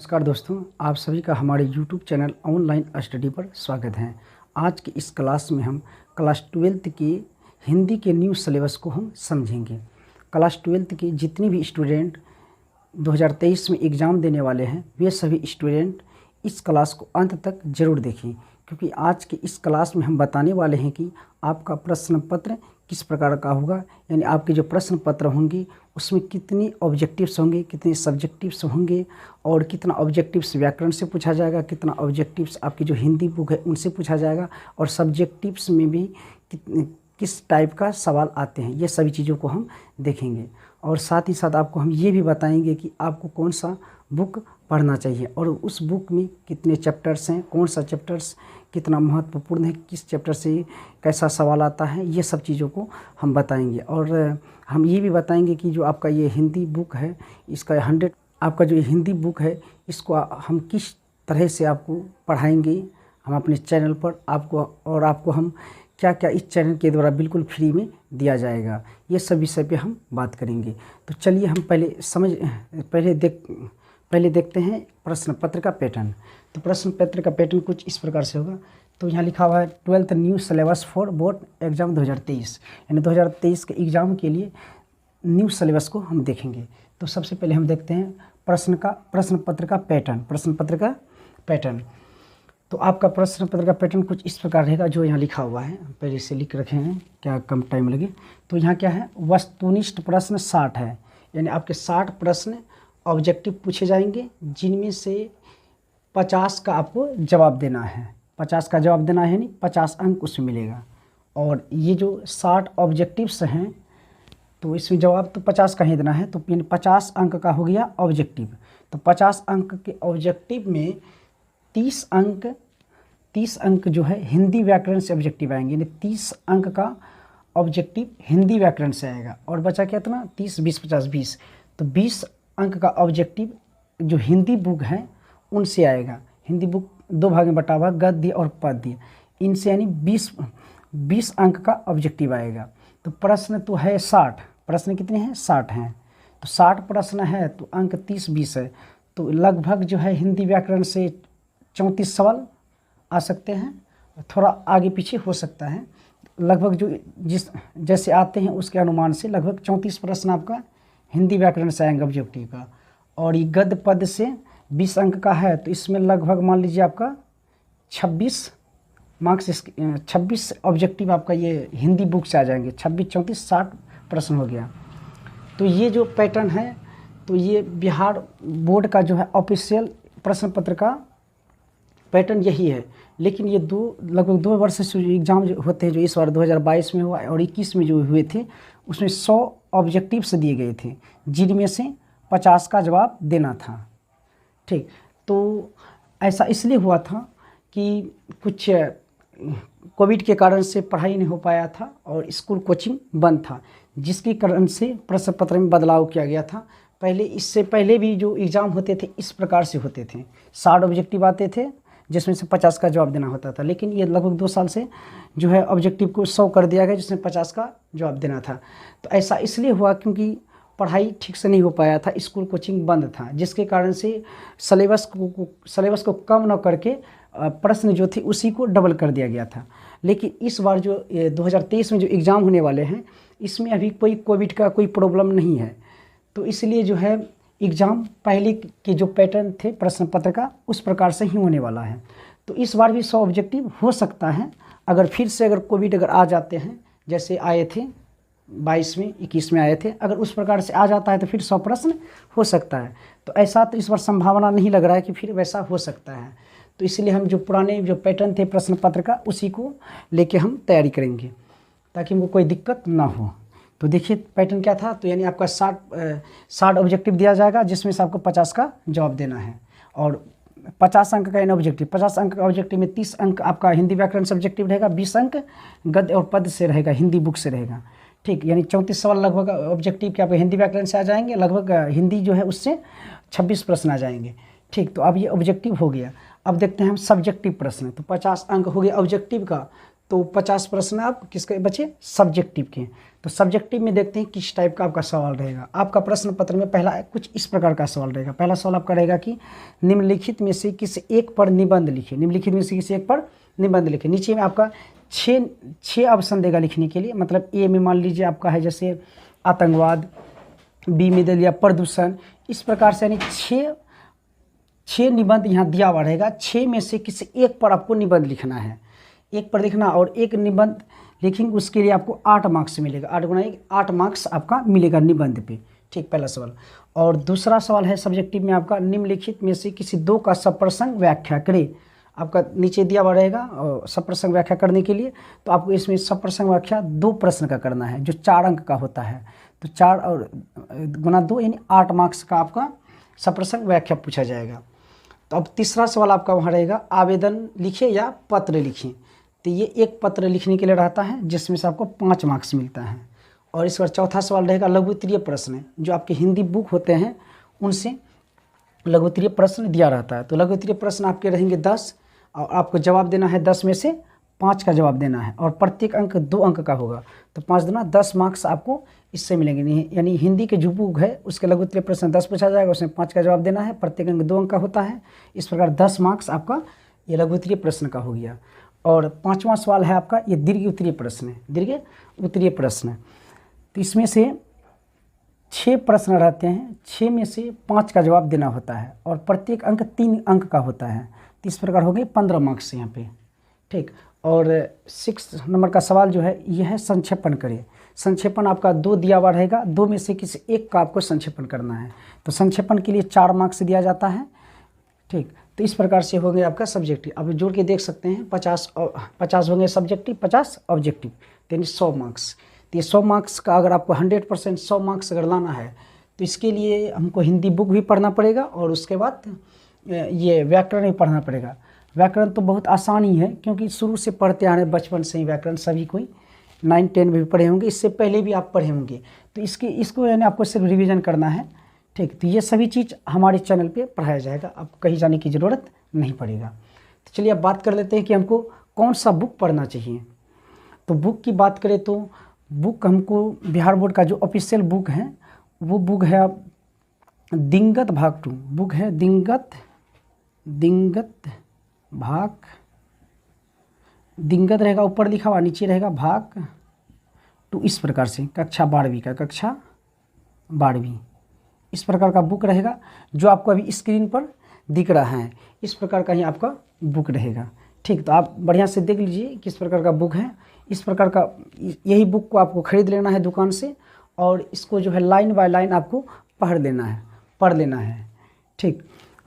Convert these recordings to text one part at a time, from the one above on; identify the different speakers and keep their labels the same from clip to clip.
Speaker 1: नमस्कार दोस्तों, आप सभी का हमारे YouTube चैनल ऑनलाइन स्टडी पर स्वागत है। आज की इस क्लास में हम क्लास 12th की हिंदी के न्यू सिलेबस को हम समझेंगे। क्लास 12th के जितने भी स्टूडेंट 2023 में एग्ज़ाम देने वाले हैं वे सभी स्टूडेंट इस क्लास को अंत तक ज़रूर देखें, क्योंकि आज के इस क्लास में हम बताने वाले हैं कि आपका प्रश्न पत्र किस प्रकार का होगा। यानी आपके जो प्रश्न पत्र होंगे उसमें कितने ऑब्जेक्टिव्स होंगे, कितने सब्जेक्टिव्स होंगे और कितना ऑब्जेक्टिव्स व्याकरण से पूछा जाएगा, कितना ऑब्जेक्टिव्स आपकी जो हिंदी बुक है उनसे पूछा जाएगा और सब्जेक्टिव्स में भी किस टाइप का सवाल आते हैं, ये सभी चीज़ों को हम देखेंगे। और साथ ही साथ आपको हम ये भी बताएंगे कि आपको कौन सा बुक पढ़ना चाहिए और उस बुक में कितने चैप्टर्स हैं, कौन सा चैप्टर्स कितना महत्वपूर्ण है, किस चैप्टर से कैसा सवाल आता है, ये सब चीज़ों को हम बताएंगे। और हम ये भी बताएंगे कि जो आपका ये हिंदी बुक है इसका 100 आपका जो हिंदी बुक है इसको हम किस तरह से आपको पढ़ाएंगे हम अपने चैनल पर आपको हम क्या क्या इस चैनल के द्वारा बिल्कुल फ्री में दिया जाएगा, ये सब विषय पे हम बात करेंगे। तो चलिए हम पहले देखते हैं प्रश्न पत्र का पैटर्न। तो प्रश्न पत्र का पैटर्न कुछ इस प्रकार से होगा। तो यहाँ लिखा हुआ है 12th new syllabus for board exam 2023, यानी 2023 के एग्ज़ाम के लिए न्यू सिलेबस को हम देखेंगे। तो सबसे पहले हम देखते हैं प्रश्न पत्र का पैटर्न। तो आपका प्रश्न पत्र का पैटर्न कुछ इस प्रकार रहेगा जो यहाँ लिखा हुआ है, पहले से लिख रखे हैं, क्या कम टाइम लगे। तो यहाँ क्या है, वस्तुनिष्ठ प्रश्न 60 है, यानी आपके 60 प्रश्न ऑब्जेक्टिव पूछे जाएंगे जिनमें से 50 का आपको जवाब देना है। 50 का जवाब देना है यानी 50 अंक उसमें मिलेगा। और ये जो 60 ऑब्जेक्टिव्स हैं तो इसमें जवाब तो 50 का ही देना है, तो 50 अंक का हो गया ऑब्जेक्टिव। तो 50 अंक के ऑब्जेक्टिव में 30 अंक जो है हिंदी व्याकरण से ऑब्जेक्टिव आएंगे, यानी 30 अंक का ऑब्जेक्टिव हिंदी व्याकरण से आएगा। और बचा क्या इतना 30 20 50 20, तो 20 अंक का ऑब्जेक्टिव जो हिंदी बुक है उनसे आएगा। हिंदी बुक 2 भाग में बटा हुआ, गद्य और पद्य, इनसे यानी 20 अंक का ऑब्जेक्टिव आएगा। तो प्रश्न तो है 60, प्रश्न कितने हैं 60 हैं। तो 60 प्रश्न है तो अंक 30 20 है, तो लगभग जो है हिंदी व्याकरण से 34 सवाल आ सकते हैं, थोड़ा आगे पीछे हो सकता है। लगभग जो जैसे आते हैं उसके अनुमान से लगभग 34 प्रश्न आपका हिंदी व्याकरण से आएंगे ऑब्जेक्टिव का। और ये गद्य पद से 20 अंक का है, तो इसमें लगभग मान लीजिए आपका 26 मार्क्स 26 ऑब्जेक्टिव आपका ये हिंदी बुक से आ जाएंगे। 26 34 60 प्रश्न हो गया। तो ये जो पैटर्न है, तो ये बिहार बोर्ड का जो है ऑफिशियल प्रश्न पत्र का पैटर्न यही है। लेकिन ये लगभग 2 वर्ष से जो एग्ज़ाम होते हैं, जो इस बार 2022 में हुआ और 21 में जो हुए थे, उसमें 100 ऑब्जेक्टिव्स दिए गए थे जिनमें से 50 का जवाब देना था। ठीक, तो ऐसा इसलिए हुआ था कि कुछ कोविड के कारण से पढ़ाई नहीं हो पाया था और स्कूल कोचिंग बंद था, जिसके कारण से प्रश्न पत्र में बदलाव किया गया था। इससे पहले भी जो एग्ज़ाम होते थे इस प्रकार से होते थे, 60 ऑब्जेक्टिव आते थे जिसमें से 50 का जवाब देना होता था। लेकिन ये लगभग 2 साल से जो है ऑब्जेक्टिव को 100 कर दिया गया जिसमें 50 का जवाब देना था। तो ऐसा इसलिए हुआ क्योंकि पढ़ाई ठीक से नहीं हो पाया था, स्कूल कोचिंग बंद था, जिसके कारण से सिलेबस को कम न करके प्रश्न जो थे उसी को डबल कर दिया गया था। लेकिन इस बार जो 2023 में जो एग्ज़ाम होने वाले हैं इसमें अभी कोई कोविड का कोई प्रॉब्लम नहीं है, तो इसलिए जो है एग्ज़ाम पहले के जो पैटर्न थे प्रश्न पत्र का उस प्रकार से ही होने वाला है। तो इस बार भी 100 ऑब्जेक्टिव हो सकता है, अगर फिर से कोविड आ जाते हैं जैसे आए थे 22 में 21 में आए थे, अगर उस प्रकार से आ जाता है तो फिर 100 प्रश्न हो सकता है। तो ऐसा तो इस बार संभावना नहीं लग रहा है कि फिर वैसा हो सकता है। तो इसलिए हम जो पुराने जो पैटर्न थे प्रश्न पत्र का उसी को लेके हम तैयारी करेंगे ताकि हमको कोई दिक्कत ना हो। तो देखिए पैटर्न क्या था, तो यानी आपका 60 ऑब्जेक्टिव दिया जाएगा जिसमें से आपको 50 का जवाब देना है। और 50 अंक का ऑब्जेक्टिव, 50 अंक का ऑब्जेक्टिव में 30 अंक आपका हिंदी व्याकरण सब्जेक्टिव रहेगा, 20 अंक गद्य और पद से रहेगा, हिंदी बुक से रहेगा। ठीक, यानी 34 सवाल लगभग ऑब्जेक्टिव के आपके हिंदी व्याकरण से आ जाएंगे, लगभग हिंदी जो है उससे 26 प्रश्न आ जाएंगे। ठीक, तो अब ये ऑब्जेक्टिव हो गया। अब देखते हैं हम सब्जेक्टिव प्रश्न। तो 50 अंक हो गया ऑब्जेक्टिव का, तो 50 प्रश्न आप किसके बचे, सब्जेक्टिव के। तो सब्जेक्टिव में देखते हैं किस टाइप का आपका सवाल रहेगा। आपका प्रश्न पत्र में पहला कुछ इस प्रकार का सवाल रहेगा। पहला सवाल आपका रहेगा कि निम्नलिखित में से किसी एक पर निबंध लिखिए। निम्नलिखित में से किसी एक पर निबंध लिखिए। नीचे में आपका छः ऑप्शन देगा लिखने के लिए। मतलब ए में मान लीजिए आपका है जैसे आतंकवाद, बी में दे लिया प्रदूषण, इस प्रकार से यानी छः निबंध यहाँ दिया हुआ रहेगा। 6 में से किसी एक पर आपको निबंध लिखना है, एक पर लिखना, और एक निबंध लिखेंगे उसके लिए आपको 8 मार्क्स मिलेगा। 8 गुना 1 8 मार्क्स आपका मिलेगा निबंध पे। ठीक, पहला सवाल। और दूसरा सवाल है सब्जेक्टिव में आपका निम्नलिखित में से किसी 2 का सप्रसंग व्याख्या करें। आपका नीचे दिया हुआ रहेगा और सप्रसंग व्याख्या करने के लिए तो आपको इसमें सप्रसंग व्याख्या 2 प्रश्न का करना है जो 4 अंक का होता है। तो 4 और गुना 2 यानी 8 मार्क्स का आपका सप्रसंग व्याख्या पूछा जाएगा। तो अब तीसरा सवाल आपका वहाँ रहेगा आवेदन लिखिए या पत्र लिखिए। तो ये एक पत्र लिखने के लिए रहता है जिसमें से आपको 5 मार्क्स मिलता है। और इस बार चौथा सवाल रहेगा लघु उत्तरीय प्रश्न, जो आपके हिंदी बुक होते हैं उनसे लघु उत्तरीय प्रश्न दिया रहता है। तो लघु उत्तरीय प्रश्न आपके रहेंगे 10 और आपको जवाब देना है 10 में से 5 का जवाब देना है और प्रत्येक अंक 2 अंक का होगा। तो 5 दूना 10 मार्क्स आपको इससे मिलेंगे। यानी हिंदी के जो बुक है उसके लघु उत्तरीय प्रश्न 10 पूछा जाएगा, उसमें 5 का जवाब देना है, प्रत्येक अंक 2 अंक का होता है। इस प्रकार 10 मार्क्स आपका ये लघु उत्तरीय प्रश्न का हो गया। और 5वां सवाल है आपका ये दीर्घ उत्तरीय प्रश्न है। दीर्घ उत्तरीय प्रश्न, तो इसमें से 6 प्रश्न रहते हैं, 6 में से 5 का जवाब देना होता है और प्रत्येक अंक 3 अंक का होता है। तो इस प्रकार हो गए 15 मार्क्स यहाँ पे। ठीक, और 6 नंबर का सवाल जो है यह है संक्षेपण करें। संक्षेपण आपका 2 दिया हुआ रहेगा, 2 में से किसी एक का आपको संक्षेपण करना है। तो संक्षेपण के लिए 4 मार्क्स दिया जाता है। ठीक, तो इस प्रकार से हो गए आपका सब्जेक्टिव। अब जोड़ के देख सकते हैं 50 हो गए सब्जेक्टिव, 50 ऑब्जेक्टिव, यानी 100 मार्क्स। तो ये 100 मार्क्स का अगर आपको 100% 100 मार्क्स अगर लाना है तो इसके लिए हमको हिंदी बुक भी पढ़ना पड़ेगा और उसके बाद ये व्याकरण भी पढ़ना पड़ेगा। व्याकरण तो बहुत आसान ही है क्योंकि शुरू से पढ़ते आ रहे हैं, बचपन से ही व्याकरण सभी कोई 9-10 में भी पढ़े होंगे, इससे पहले भी आप पढ़े होंगे। तो इसको यानी आपको सिर्फ रिवीजन करना है। ठीक, तो ये सभी चीज़ हमारे चैनल पे पढ़ाया जाएगा, आपको कहीं जाने की ज़रूरत नहीं पड़ेगा। तो चलिए अब बात कर लेते हैं कि हमको कौन सा बुक पढ़ना चाहिए। तो बुक की बात करें तो बुक हमको बिहार बोर्ड का जो ऑफिशियल बुक है वो बुक है दिंगत भाग 2 बुक है दिंगत भाग, दिंगत रहेगा ऊपर लिखा हुआ, नीचे रहेगा भाग 2। इस प्रकार से कक्षा 12वीं का, कक्षा 12वीं इस प्रकार का बुक रहेगा जो आपको अभी स्क्रीन पर दिख रहा है। इस प्रकार का ही आपका बुक रहेगा। ठीक, तो आप बढ़िया से देख लीजिए किस प्रकार का बुक है। इस प्रकार का यही बुक को आपको खरीद लेना है दुकान से और इसको जो है लाइन बाय लाइन आपको पढ़ लेना है। ठीक,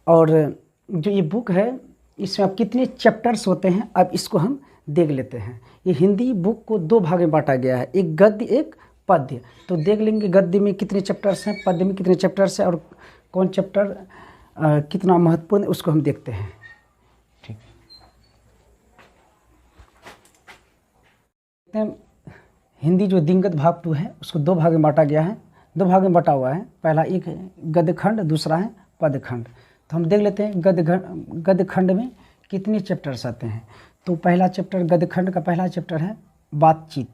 Speaker 1: और जो ये बुक है इसमें आप कितने चैप्टर्स होते हैं अब इसको हम देख लेते हैं। ये हिंदी बुक को 2 भाग में बांटा गया है, एक गद्य एक पद्य। तो देख लेंगे गद्य में कितने चैप्टर्स हैं, पद्य में कितने चैप्टर्स हैं और कौन चैप्टर कितना महत्वपूर्ण है उसको हम देखते हैं। ठीक, हिंदी जो दिंगत भाग 2 है उसको 2 भाग में बांटा गया है, 2 भाग में बटा हुआ है। पहला एक है गद्य खंड, दूसरा है पद्य खंड। तो हम देख लेते हैं गद्य खंड में कितने चैप्टर्स आते हैं। तो पहला चैप्टर गद्य खंड का पहला चैप्टर है बातचीत।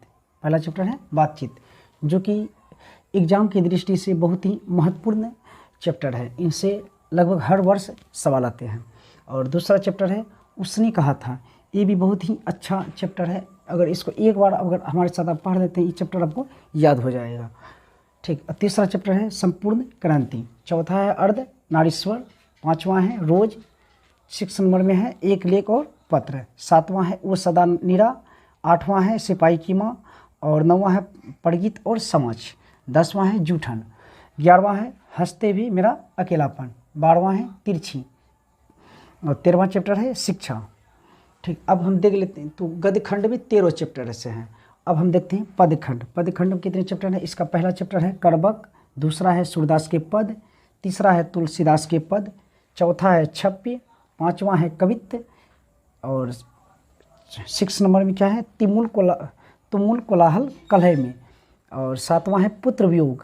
Speaker 1: पहला चैप्टर है बातचीत जो कि एग्ज़ाम की दृष्टि से बहुत ही महत्वपूर्ण चैप्टर है, इनसे लगभग हर वर्ष सवाल आते हैं। और दूसरा चैप्टर है उसने कहा था, ये भी बहुत ही अच्छा चैप्टर है। अगर इसको एक बार अगर हमारे साथ आप पढ़ लेते हैं ये चैप्टर आपको याद हो जाएगा। ठीक, तीसरा चैप्टर है संपूर्ण क्रांति। चौथा है अर्ध नारीश्वर। 5वां है रोज। 6 नंबर में है एक लेख और पत्र। 7वां है वो सदा निरा। 8वां है सिपाही की माँ और 9वां है पड़गित और समाज। 10वां है जूठन। 11वां है हंसते भी मेरा अकेलापन। 12वां है तिरछी और 13वां चैप्टर है शिक्षा। ठीक, अब हम देख लेते हैं। तो गद्य खंड में 13 चैप्टर ऐसे हैं। अब हम देखते हैं पद्य खंड। पद्य खंड में कितने चैप्टर हैं। इसका पहला चैप्टर है करबक, दूसरा है सूरदास के पद, तीसरा है तुलसीदास के पद, चौथा है छप्य, 5वां है कवित्त और 6 नंबर में क्या है तुमुल कोलाहल कलह में और 7वां है पुत्र वियोग।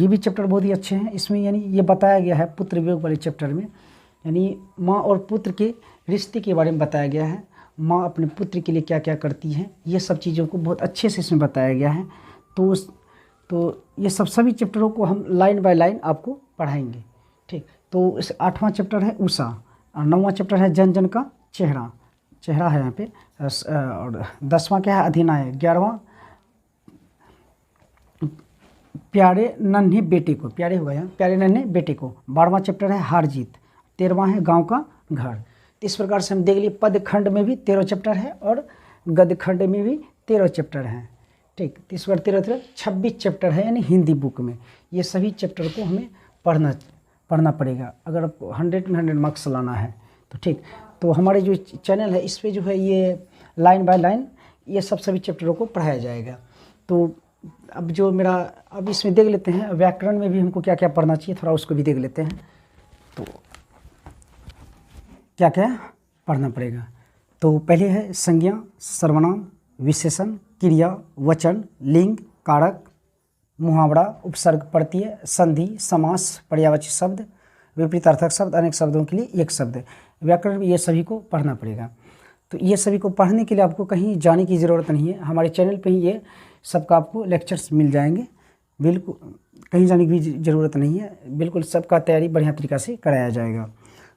Speaker 1: ये भी चैप्टर बहुत ही अच्छे हैं। इसमें यानी ये बताया गया है पुत्र वियोग वाले चैप्टर में यानी माँ और पुत्र के रिश्ते के बारे में बताया गया है माँ अपने पुत्र के लिए क्या क्या करती हैं, ये सब चीज़ों को बहुत अच्छे से इसमें बताया गया है। तो ये सभी चैप्टरों को हम लाइन बाय लाइन आपको पढ़ाएंगे। ठीक, तो इस 8वां चैप्टर है उषा, और 9वां चैप्टर है जन जन का चेहरा, चेहरा है यहाँ पे, और 10वां क्या है अधिनायक, 11वां प्यारे नन्हे बेटे को, प्यारे होगा यहाँ, प्यारे नन्हे बेटे को, 12वां चैप्टर है हार जीत, 13वां है गांव का घर। इस प्रकार से हम देख लिए पद खंड में भी 13 चैप्टर है और गद्य खंड में भी 13 चैप्टर हैं। ठीक, 30 बार 13 26 चैप्टर है यानी हिंदी बुक में। ये सभी चैप्टर को हमें पढ़ना पड़ेगा अगर आपको 100 में 100 मार्क्स लाना है तो। ठीक, तो हमारे जो चैनल है इस पर जो है ये लाइन बाय लाइन ये सभी चैप्टरों को पढ़ाया जाएगा। तो अब जो मेरा अब इसमें देख लेते हैं व्याकरण में भी हमको क्या क्या पढ़ना चाहिए, थोड़ा उसको भी देख लेते हैं। तो क्या क्या पढ़ना पड़ेगा, तो पहले है संज्ञा, सर्वनाम, विशेषण, क्रिया, वचन, लिंग, कारक, मुहावरा, उपसर्ग, प्रत्यय, संधि, समास, पर्यायवाची शब्द, विपरीतार्थक शब्द, अनेक शब्दों के लिए एक शब्द। व्याकरण में ये सभी को पढ़ना पड़ेगा। तो ये सभी को पढ़ने के लिए आपको कहीं जाने की ज़रूरत नहीं है, हमारे चैनल पे ही ये सबका आपको लेक्चर्स मिल जाएंगे। बिल्कुल कहीं जाने की भी ज़रूरत नहीं है, बिल्कुल सबका तैयारी बढ़िया तरीक़ा से कराया जाएगा।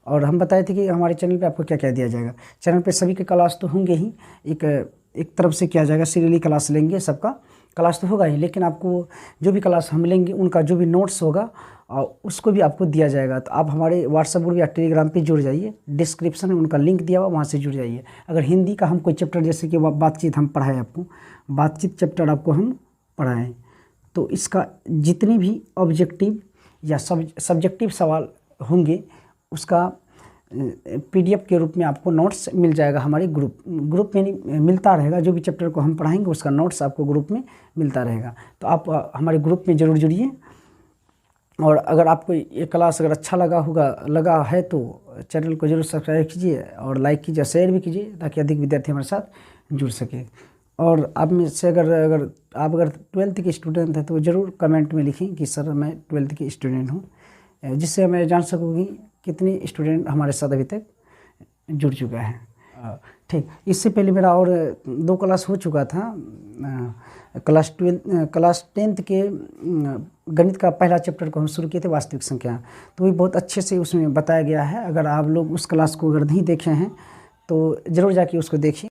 Speaker 1: और हम बताए थे कि हमारे चैनल पे आपको क्या क्या दिया जाएगा। चैनल पे सभी के क्लास तो होंगे ही, एक तरफ से किया जाएगा, सीरियली क्लास लेंगे, सबका क्लास तो होगा ही, लेकिन आपको जो भी क्लास हम लेंगे उनका जो भी नोट्स होगा और उसको भी आपको दिया जाएगा। तो आप हमारे व्हाट्सएप ग्रुप या टेलीग्राम पे जुड़ जाइए, डिस्क्रिप्शन में उनका लिंक दिया हुआ, वहाँ से जुड़ जाइए। अगर हिंदी का हम कोई चैप्टर जैसे कि बातचीत हम पढ़ाएँ, आपको बातचीत चैप्टर आपको हम पढ़ाएँ, तो इसका जितनी भी ऑब्जेक्टिव या सब्जेक्टिव सवाल होंगे उसका PDF के रूप में आपको नोट्स मिल जाएगा। हमारे ग्रुप में मिलता रहेगा, जो भी चैप्टर को हम पढ़ाएंगे उसका नोट्स आपको ग्रुप में मिलता रहेगा। तो आप हमारे ग्रुप में ज़रूर जुड़िए। और अगर आपको ये क्लास अगर अच्छा लगा है तो चैनल को ज़रूर सब्सक्राइब कीजिए और लाइक कीजिए, शेयर भी कीजिए, ताकि अधिक विद्यार्थी हमारे साथ जुड़ सके। और आप में से अगर आप 12th के स्टूडेंट हैं तो ज़रूर कमेंट में लिखें कि सर मैं 12th की स्टूडेंट हूँ, जिससे मैं जान सकूँगी कितने स्टूडेंट हमारे साथ अभी तक जुड़ चुका है। ठीक, इससे पहले मेरा और 2 क्लास हो चुका था। क्लास 10th के गणित का पहला चैप्टर को हम शुरू किए थे, वास्तविक संख्या, तो वो बहुत अच्छे से उसमें बताया गया है। अगर आप लोग उस क्लास को अगर नहीं देखे हैं तो ज़रूर जाके उसको देखिए।